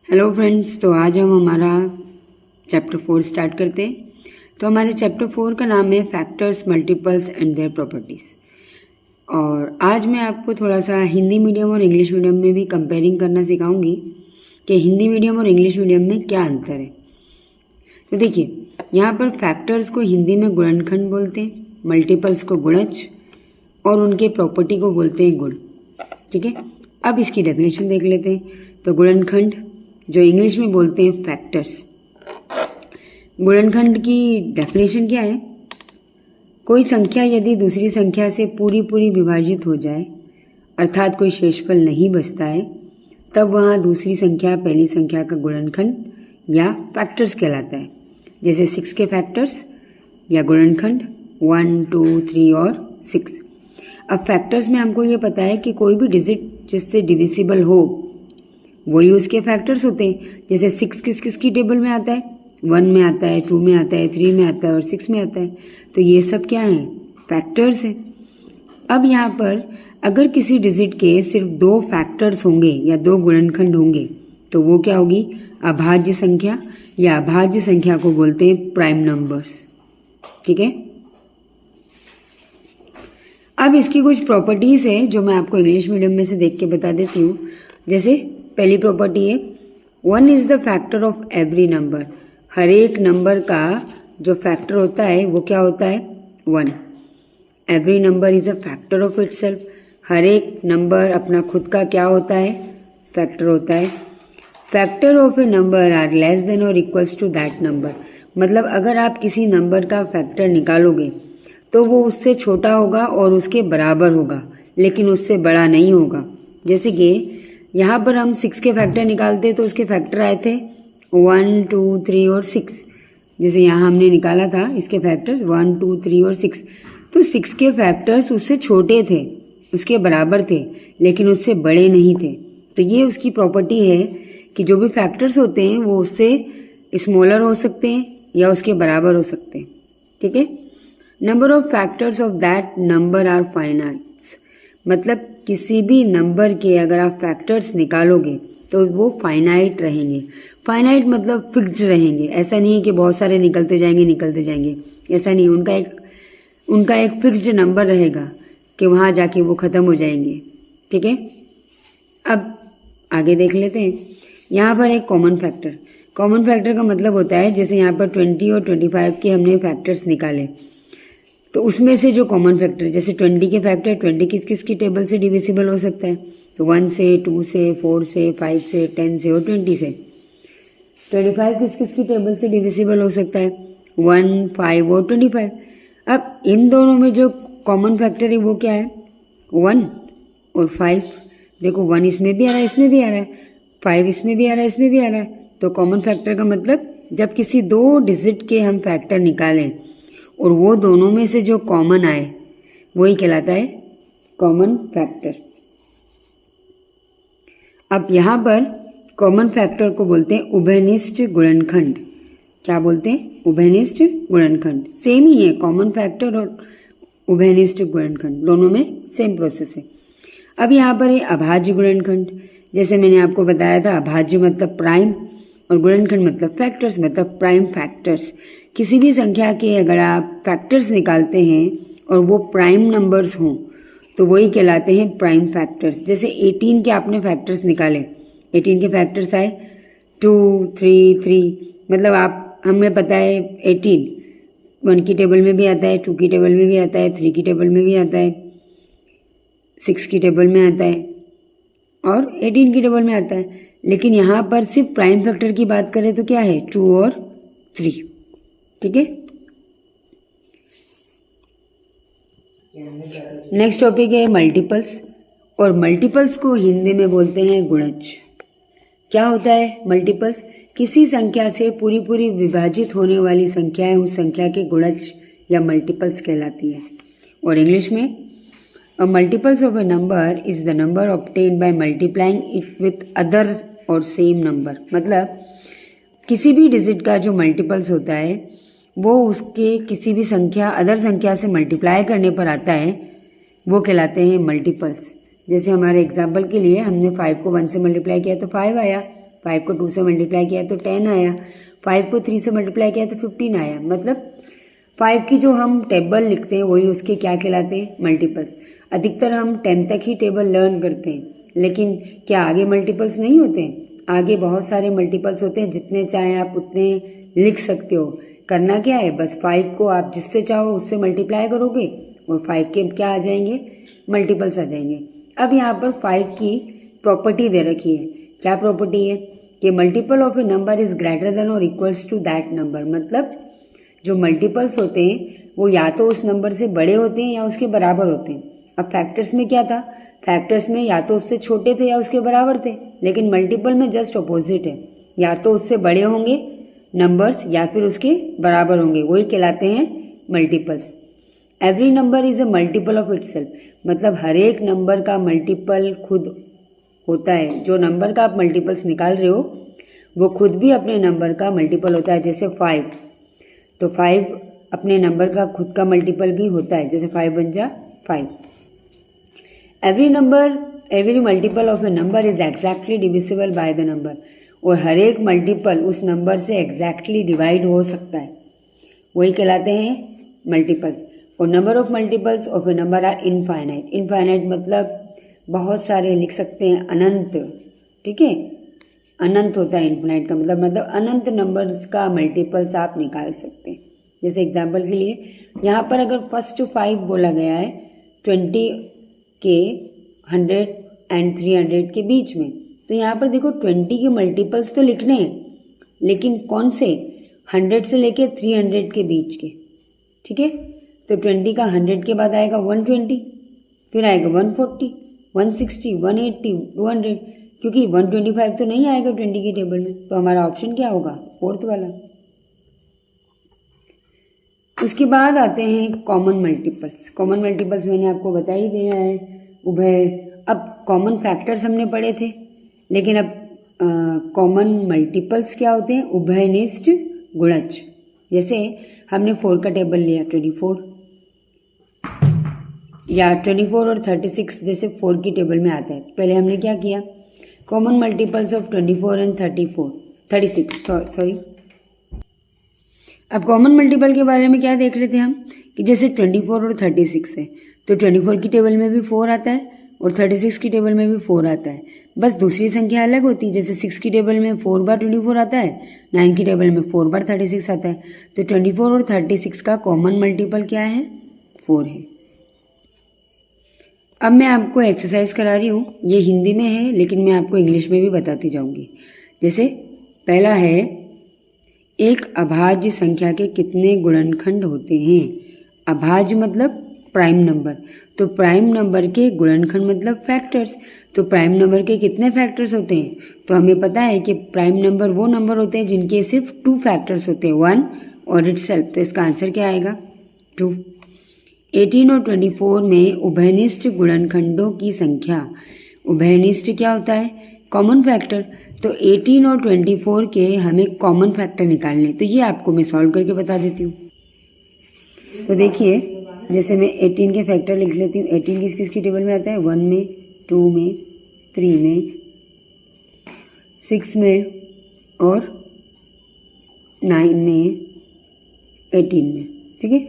Hello friends, तो आज हम हमारा चैप्टर 4 स्टार्ट करते हैं। तो हमारे चैप्टर 4 का नाम है factors, multiples and their properties. और आज मैं आपको थोड़ा सा हिंदी मीडियम और इंग्लिश मीडियम में भी कंपेयरिंग करना सिखाऊंगी कि हिंदी मीडियम और इंग्लिश मीडियम में क्या अंतर है। तो देखिए, यहाँ पर फैक्टर्स को हिंदी में गुणनखंड बोलते हैं, मल्टीपल्स को गुणज और उनके प्रॉपर्टी को बोलते हैं गुण। ठीक है, अब इसकी डेफिनेशन देख लेते हैं। तो गुणनखंड जो इंग्लिश में बोलते हैं फैक्टर्स। गुणनखंड की डेफिनेशन क्या है? कोई संख्या यदि दूसरी संख्या से पूरी विभाजित हो जाए, अर्थात कोई शेषफल नहीं बचता है, तब वहाँ दूसरी संख्या पहली संख्या का गुणनखंड या फैक्टर्स कहलाता है। जैसे 6 के फैक्टर्स या गुणनखंड 1, 2, 3 और 6। अब फैक्टर्स में हमको ये पता है कि कोई भी डिजिट जिससे डिविजिबल हो वही उसके फैक्टर्स होते हैं। जैसे 6 किस की टेबल में आता है? 1 में आता है, 2 में आता है, 3 में आता है और 6 में आता है। तो ये सब क्या है? फैक्टर्स है। अब यहाँ पर अगर किसी डिजिट के सिर्फ 2 फैक्टर्स होंगे या 2 गुणनखंड होंगे तो वो क्या होगी? अभाज्य संख्या, या अभाज्य संख्या को बोलते हैं प्राइम नंबर्स। ठीक है, अब इसकी कुछ प्रॉपर्टीज है जो मैं आपको इंग्लिश मीडियम में से देख के बता देती हूँ। जैसे पहली प्रॉपर्टी है 1 is the factor of every number. हर एक नंबर का जो फैक्टर होता है वो क्या होता है? 1। Every number is a factor of itself. हर एक नंबर अपना खुद का क्या होता है? फैक्टर होता है। Factor of a number are less than और इक्वल्स टू दैट नंबर। मतलब अगर आप किसी नंबर का फैक्टर निकालोगे तो वो उससे छोटा होगा और उसके बराबर होगा, लेकिन उससे बड़ा नहीं होगा। जैसे कि यहाँ पर हम 6 के फैक्टर निकालते तो उसके फैक्टर आए थे 1, 2, 3 और 6। जैसे यहाँ हमने निकाला था इसके फैक्टर्स 1, 2, 3 और 6। तो 6 के फैक्टर्स उससे छोटे थे, उसके बराबर थे, लेकिन उससे बड़े नहीं थे। तो ये उसकी प्रॉपर्टी है कि जो भी फैक्टर्स होते हैं वो उससे स्मॉलर हो सकते हैं या उसके बराबर हो सकते हैं। ठीक है, number of factors of that number are finites. मतलब किसी भी नंबर के अगर आप फैक्टर्स निकालोगे तो वो फाइनाइट रहेंगे। फाइनाइट मतलब फिक्स्ड रहेंगे। ऐसा नहीं है कि बहुत सारे निकलते जाएंगे, ऐसा नहीं। उनका एक फिक्स्ड नंबर रहेगा कि वहाँ जाके वो ख़त्म हो जाएंगे। ठीक है, अब आगे देख लेते हैं। यहाँ पर एक कॉमन फैक्टर का मतलब होता है, जैसे यहाँ पर 20 और 25 के हमने फैक्टर्स निकाले तो उसमें से जो कॉमन फैक्टर, जैसे 20 के फैक्टर 20 किस की टेबल से डिविजिबल हो सकता है? तो 1 से, 2 से, 4 से, 5 से, 10 से और 20 से। 25 किस की टेबल से डिविजिबल हो सकता है? 1, 5 और 25। अब इन दोनों में जो कॉमन फैक्टर है वो क्या है? 1 और 5। देखो 1 इसमें भी आ रहा है, इसमें भी आ रहा है, 5 इसमें भी आ रहा है, इसमें भी आ रहा है। तो कॉमन फैक्टर का मतलब जब किसी 2 डिजिट के हम फैक्टर निकालें और वो दोनों में से जो कॉमन आए वही कहलाता है कॉमन फैक्टर। अब यहाँ पर कॉमन फैक्टर को बोलते हैं उभयनिष्ठ गुणनखंड। क्या बोलते हैं? उभयनिष्ठ गुणनखंड। सेम ही है, कॉमन फैक्टर और उभयनिष्ठ गुणनखंड दोनों में सेम प्रोसेस है। अब यहाँ पर है अभाज्य गुणनखंड। जैसे मैंने आपको बताया था, अभाज्य मतलब प्राइम और गुणनखंड मतलब फैक्टर्स, मतलब प्राइम फैक्टर्स। किसी भी संख्या के अगर आप फैक्टर्स निकालते हैं और वो प्राइम नंबर्स हों तो वही कहलाते हैं प्राइम फैक्टर्स। जैसे 18 के आपने फैक्टर्स निकाले, 18 के फैक्टर्स आए 2, 3, 3। मतलब हमें पता है 18 1 की टेबल में भी आता है, 2 की टेबल में भी आता है, 3 की टेबल में भी आता है, 6 की टेबल में आता है और 18 की टेबल में आता है। लेकिन यहाँ पर सिर्फ प्राइम फैक्टर की बात करें तो क्या है? 2 और 3। ठीक है, नेक्स्ट टॉपिक है मल्टीपल्स। और मल्टीपल्स को हिंदी में बोलते हैं गुणज। क्या होता है मल्टीपल्स? किसी संख्या से पूरी विभाजित होने वाली संख्याएं उस संख्या के गुणज या मल्टीपल्स कहलाती है। और इंग्लिश में A multiples of a number is the number obtained by multiplying it with other और सेम नंबर। मतलब किसी भी डिजिट का जो मल्टीपल्स होता है वो उसके किसी भी संख्या अदर संख्या से मल्टीप्लाई करने पर आता है, वो कहलाते हैं मल्टीपल्स। जैसे हमारे एग्जाम्पल के लिए हमने 5 को 1 से मल्टीप्लाई किया तो 5 आया, 5 को 2 से मल्टीप्लाई किया तो 10 आया, 5 को 3 से मल्टीप्लाई किया तो 15 आया। मतलब 5 की जो हम टेबल लिखते हैं वही उसके क्या कहलाते हैं, मल्टीपल्स। अधिकतर हम 10 तक ही टेबल लर्न करते हैं, लेकिन क्या आगे मल्टीपल्स नहीं होते हैं? आगे बहुत सारे मल्टीपल्स होते हैं, जितने चाहे आप उतने लिख सकते हो। करना क्या है, बस 5 को आप जिससे चाहो उससे मल्टीप्लाई करोगे और 5 के क्या आ जाएंगे, मल्टीपल्स आ जाएंगे। अब यहाँ पर 5 की प्रॉपर्टी दे रखी है। क्या प्रॉपर्टी है कि multiple of a number is greater than और इक्वल्स टू दैट नंबर। मतलब जो मल्टीपल्स होते हैं वो या तो उस नंबर से बड़े होते हैं या उसके बराबर होते हैं। अब फैक्टर्स में क्या था, फैक्टर्स में या तो उससे छोटे थे या उसके बराबर थे, लेकिन मल्टीपल में जस्ट ऑपोजिट है, या तो उससे बड़े होंगे नंबर्स या फिर उसके बराबर होंगे, वही कहलाते हैं multiples. Every number is a multiple of itself. मतलब हर एक नंबर का मल्टीपल खुद होता है। जो नंबर का आप मल्टीपल्स निकाल रहे हो वो खुद भी अपने नंबर का मल्टीपल होता है। जैसे 5, तो 5 अपने नंबर का खुद का मल्टीपल भी होता है, जैसे 5 बन जा 5। Every multiple of a number is exactly divisible by the number. और हर एक मल्टीपल उस नंबर से एग्जैक्टली डिवाइड हो सकता है, वही कहलाते हैं मल्टीपल्स। और number of multiples of a number are infinite. Infinite मतलब बहुत सारे लिख सकते हैं, अनंत। ठीक है, अनंत होता है इनफाइनाइट का मतलब अनंत नंबर्स का मल्टीपल्स आप निकाल सकते हैं। जैसे एग्जांपल के लिए यहाँ पर अगर फर्स्ट 5 बोला गया है 20 के 100 एंड 300 के बीच में, तो यहाँ पर देखो 20 के मल्टीपल्स तो लिखने हैं, लेकिन कौन से, 100 से लेके 300 के बीच के। ठीक है, तो 20 का 100 के बाद आएगा 120, फिर आएगा 140, 160, 180, 200, क्योंकि 125 तो नहीं आएगा 20 की टेबल में, तो हमारा ऑप्शन क्या होगा, 4th वाला। उसके बाद आते हैं कॉमन मल्टीपल्स। कॉमन मल्टीपल्स मैंने आपको बता ही दिया है, उभय। अब कॉमन फैक्टर्स हमने पढ़े थे, लेकिन अब कॉमन मल्टीपल्स क्या होते हैं, उभयनिष्ठ गुणज। जैसे हमने 4 का टेबल लिया, 24 या 24 और 36 जैसे 4 की टेबल में आता है। पहले हमने क्या किया, common multiples of 24 and 36 sorry. अब कॉमन मल्टीपल के बारे में क्या देख रहे थे हम, कि जैसे 24 और 36 है, तो 24 की टेबल में भी 4 आता है और 36 की टेबल में भी 4 आता है, बस दूसरी संख्या अलग होती है। जैसे 6 की टेबल में 4 बार 24 आता है, 9 की टेबल में 4 बार 36 आता है। तो 24 और 36 का कॉमन मल्टीपल क्या है, 4 है। अब मैं आपको एक्सरसाइज करा रही हूँ, ये हिंदी में है लेकिन मैं आपको इंग्लिश में भी बताती जाऊँगी। जैसे पहला है, एक अभाज्य संख्या के कितने गुणनखंड होते हैं। अभाज्य मतलब प्राइम नंबर, तो प्राइम नंबर के गुणनखंड मतलब फैक्टर्स। तो प्राइम नंबर के कितने फैक्टर्स होते हैं, तो हमें पता है कि प्राइम नंबर वो नंबर होते हैं जिनके सिर्फ 2 फैक्टर्स होते हैं, 1 और इटसेल्फ। तो इसका आंसर क्या आएगा, 2। 18 और 24 में उभयनिष्ठ गुणनखंडों की संख्या। उभयनिष्ठ क्या होता है, कॉमन फैक्टर। तो 18 और 24 के हमें कॉमन फैक्टर निकालने, तो ये आपको मैं सॉल्व करके बता देती हूँ। तो देखिए, जैसे मैं 18 के फैक्टर लिख लेती हूँ। 18 किस किस की टेबल में आता है, 1 में, 2 में, 3 में, 6 में और 9 में, 18 में। ठीक है,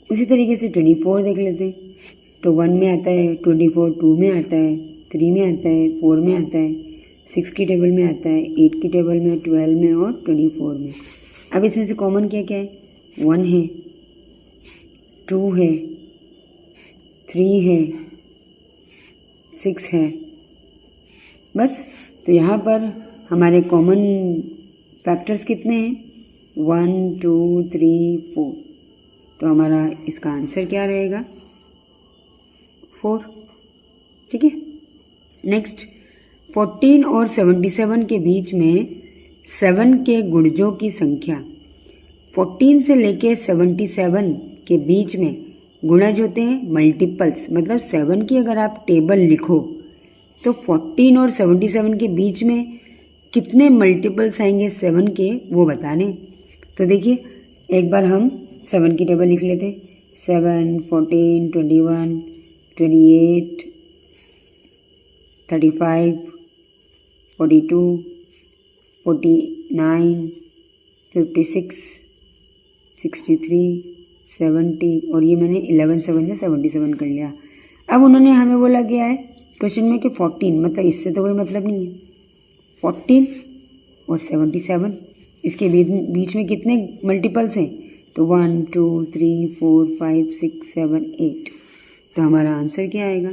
उसी तरीके से 24 देख लेते हैं। तो 1 में आता है 24, 2 में आता है, 3 में आता है, 4 में आता है, 6 की टेबल में आता है, 8 की टेबल में, 12 में और 24 में। अब इसमें से कॉमन क्या क्या है, 1 है, 2 है, 3 है, 6 है, बस। तो यहाँ पर हमारे कॉमन फैक्टर्स कितने हैं, 1 2 3 4। तो हमारा इसका आंसर क्या रहेगा, 4। ठीक है, नेक्स्ट 14 और 77 के बीच में 7 के गुणजों की संख्या। 14 से लेके 77 के बीच में गुणज होते हैं मल्टीपल्स, मतलब 7 की अगर आप टेबल लिखो तो 14 और 77 के बीच में कितने मल्टीपल्स आएंगे 7 के, वो बताने। तो देखिए, एक बार हम 7 की टेबल लिख लेते हैं। 7, 14, 21, 28, 35, 42, 49, 56, 63, 70 और ये मैंने 11 7 से 77 कर लिया। अब उन्होंने हमें बोला गया है क्वेश्चन में कि 14, मतलब इससे तो कोई मतलब नहीं है। 14 और 77, इसके बीच में कितने मल्टीपल्स हैं? तो 1 2 3 4 5 6 7 8। तो हमारा आंसर क्या आएगा?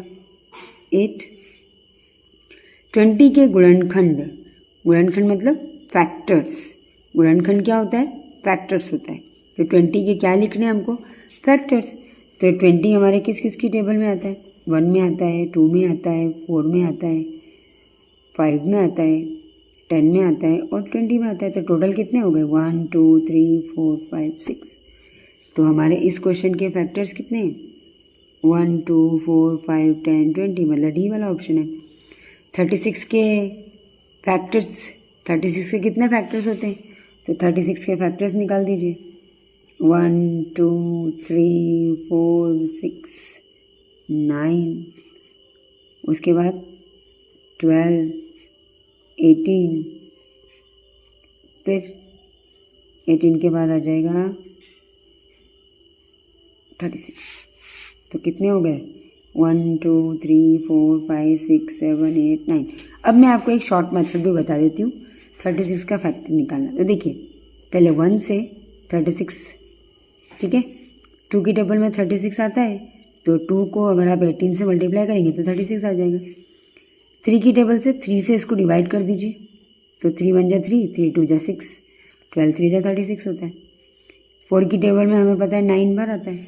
8। 20 के गुणनखंड, गुणनखंड मतलब फैक्टर्स। गुणनखंड क्या होता है? फैक्टर्स होता है। तो 20 के क्या लिखने हैं हमको? फैक्टर्स। तो 20 हमारे किस किस की टेबल में आता है? 1 में आता है, 2 में आता है, 4 में आता है, 5 में आता है, 10 में आता है और 20 में आता है। तो टोटल कितने हो गए? 1 2 3 4 5 6। तो हमारे इस क्वेश्चन के फैक्टर्स कितने हैं? 1 2 4 5 10 20, मतलब डी वाला ऑप्शन है। 36 के फैक्टर्स, 36 के कितने फैक्टर्स होते हैं? तो 36 के फैक्टर्स निकाल दीजिए। 1 2 3 4 6 9, उसके बाद 12 18, फिर 18 के बाद आ जाएगा 36। तो कितने हो गए? 1 2 3 4 5 6 7 8 9। अब मैं आपको एक शॉर्ट मेथड भी बता देती हूँ 36 का फैक्टर निकालना। तो देखिए, पहले 1 से 36, ठीक है, 2 की टेबल में 36 आता है, तो 2 को अगर आप 18 से मल्टीप्लाई करेंगे तो 36 आ जाएगा। 3 की टेबल से 3 से इसको डिवाइड कर दीजिए, तो 3 1 जा 3, 3 2 जा 6, 12 3 जा 36 होता है। 4 की टेबल में हमें पता है 9 बार आता है,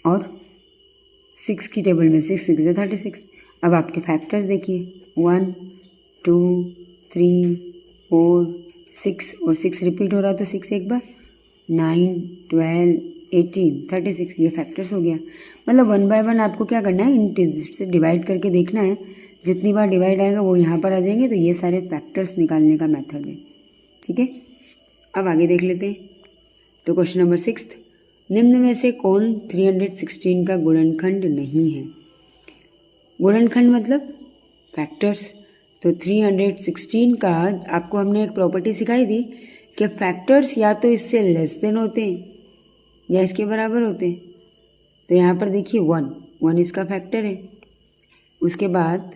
और 6 की टेबल में 6 6 जा 36। अब आपके फैक्टर्स देखिए, 1 2 3 4 6, और 6 रिपीट हो रहा है तो 6 एक बार, 9 12 18 36, ये फैक्टर्स हो गया। मतलब 1 बाय 1 आपको क्या करना है? इन डिजिट से डिवाइड करके देखना है, जितनी बार डिवाइड आएगा वो यहाँ पर आ जाएंगे। तो ये सारे फैक्टर्स निकालने का मेथड है, ठीक है। अब आगे देख लेते हैं। तो क्वेश्चन नंबर 6, निम्न में से कौन 316 का गुणनखंड नहीं है? गुणनखंड मतलब फैक्टर्स। तो 316 का आपको हमने एक प्रॉपर्टी सिखाई थी कि फैक्टर्स या तो इससे लेस देन होते हैं या इसके बराबर होते हैं। तो यहाँ पर देखिए 1 इसका फैक्टर है। उसके बाद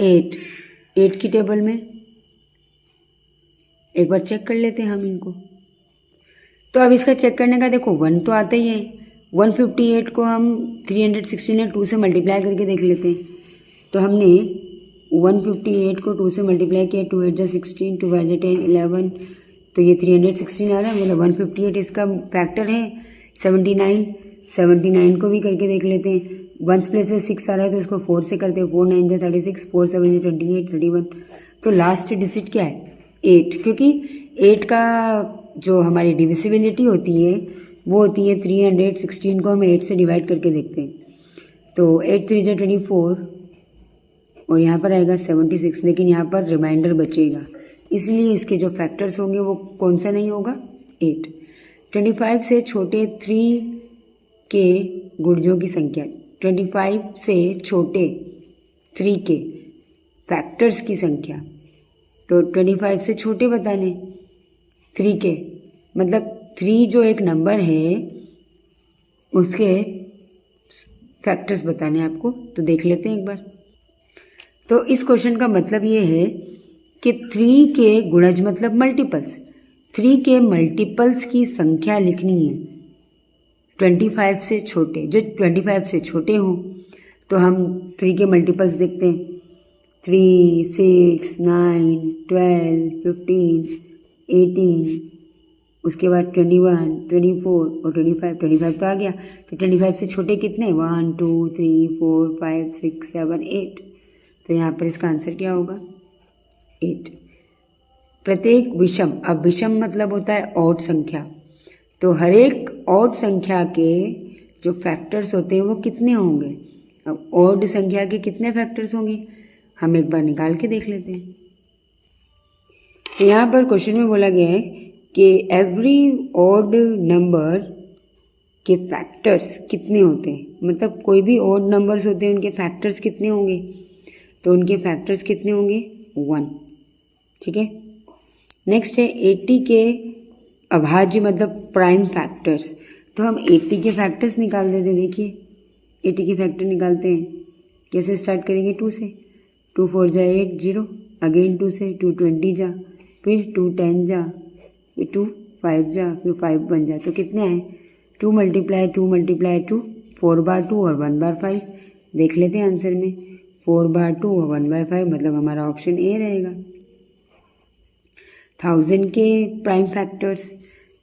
8 की टेबल में एक बार चेक कर लेते हैं हम इनको। तो अब इसका चेक करने का देखो, 1 तो आता ही है। 158 को हम 316 या 2 से मल्टीप्लाई करके देख लेते हैं। तो हमने 158 को 2 से मल्टीप्लाई किया, 2 8 जा 16, 2 5 जा 10 11, तो ये 316 आ रहा है। मतलब 158 इसका फैक्टर है। 79 को भी करके देख लेते हैं। 1 प्लेस में 6 आ रहा है तो इसको 4 से करते हैं। 4 9 जा 36, 4 7 जा 28 31। तो लास्ट डिजिट क्या है? 8, क्योंकि 8 का जो हमारी डिविजिबिलिटी होती है वो होती है 316 को हम 8 से डिवाइड करके देखते हैं। तो 8 3 जा 24, और यहाँ पर आएगा 76, लेकिन यहाँ पर रिमाइंडर बचेगा, इसलिए इसके जो फैक्टर्स होंगे वो कौन सा नहीं होगा? 8। 25 से छोटे 3 के गुणजों की संख्या, 25 से छोटे 3 के फैक्टर्स की संख्या। तो 25 से छोटे बताने 3 के, मतलब 3 जो एक नंबर है उसके फैक्टर्स बताने आपको। तो देख लेते हैं एक बार। तो इस क्वेश्चन का मतलब ये है कि 3 के गुणज मतलब मल्टीपल्स, 3 के मल्टीपल्स की संख्या लिखनी है 25 से छोटे। जो 25 से छोटे हों तो हम 3 के मल्टीपल्स देखते हैं, 3 6 9 12 15 18, उसके बाद 21 24 और 25 तो आ गया। तो 25 से छोटे कितने? 1 2 3 4 5 6 7 8। तो यहाँ पर इसका आंसर क्या होगा? 8। प्रत्येक विषम, अब विषम मतलब होता है ऑड संख्या, तो हर एक ऑड संख्या के जो फैक्टर्स होते हैं वो कितने होंगे? अब ऑड संख्या के कितने फैक्टर्स होंगे हम एक बार निकाल के देख लेते हैं। तो यहाँ पर क्वेश्चन में बोला गया है कि एवरी ऑड नंबर के फैक्टर्स कितने होते हैं, मतलब कोई भी ऑड नंबर्स होते हैं उनके फैक्टर्स कितने होंगे? तो उनके फैक्टर्स कितने होंगे? 1। ठीक है। नेक्स्ट है 80 के अभाज्य मतलब प्राइम फैक्टर्स। तो हम 80 के फैक्टर्स निकाल देते। देखिए 80 के फैक्टर निकालते हैं। कैसे स्टार्ट करेंगे? 2 से। 2 4 जा 8 0, अगेन 2 से। 2 20 जा, फिर 2 10 जा, फिर 2 5 जा, फिर 5 1 जा। तो कितने आए? 2 × 2 × 2 4 बार 2 और 1 बार 5। देख लेते हैं आंसर में। 4 बार 2 और 1 बार 5 मतलब हमारा ऑप्शन ए रहेगा। 1000 के प्राइम फैक्टर्स।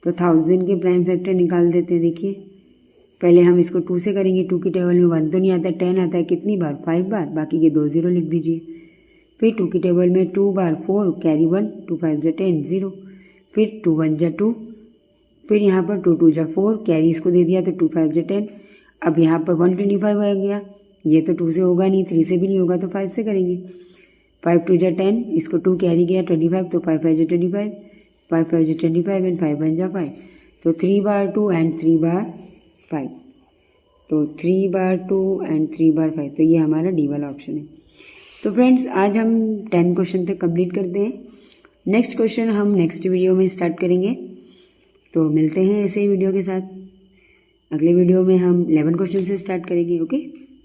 तो 1000 के प्राइम फैक्टर निकाल देते हैं। देखिए पहले हम इसको 2 से करेंगे। 2 की टेबल में 1 तो नहीं आता, 10 आता है। कितनी बार? 5 बार। बाकी के 2 0 लिख दीजिए। फिर 2 की टेबल में 2 बार 4 कैरी 1, 2 5 जा 10 0, फिर 2 1 जा 2, फिर यहाँ पर 2 2 जा 4 कैरी इसको दे दिया तो 2 5 जा 10। अब यहाँ पर 125 आ गया। ये तो 2 से होगा नहीं, 3 से भी नहीं होगा, तो 5 से करेंगे। 5 2 जा 10, इसको 2 कैरी गया 25, तो 5 5 जा 25, 5 5 जा 25 एंड 5 1 जा 5। तो 3 बार 2 एंड 3 बार 5। तो 3 बार 2 एंड 3 बार 5। तो ये हमारा डी वाला ऑप्शन है। तो फ्रेंड्स आज हम 10 क्वेश्चन तक कंप्लीट करते हैं। नेक्स्ट क्वेश्चन हम नेक्स्ट वीडियो में स्टार्ट करेंगे। तो मिलते हैं ऐसे ही वीडियो के साथ। अगले वीडियो में हम 11 क्वेश्चन से स्टार्ट करेंगे। Okay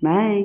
bye.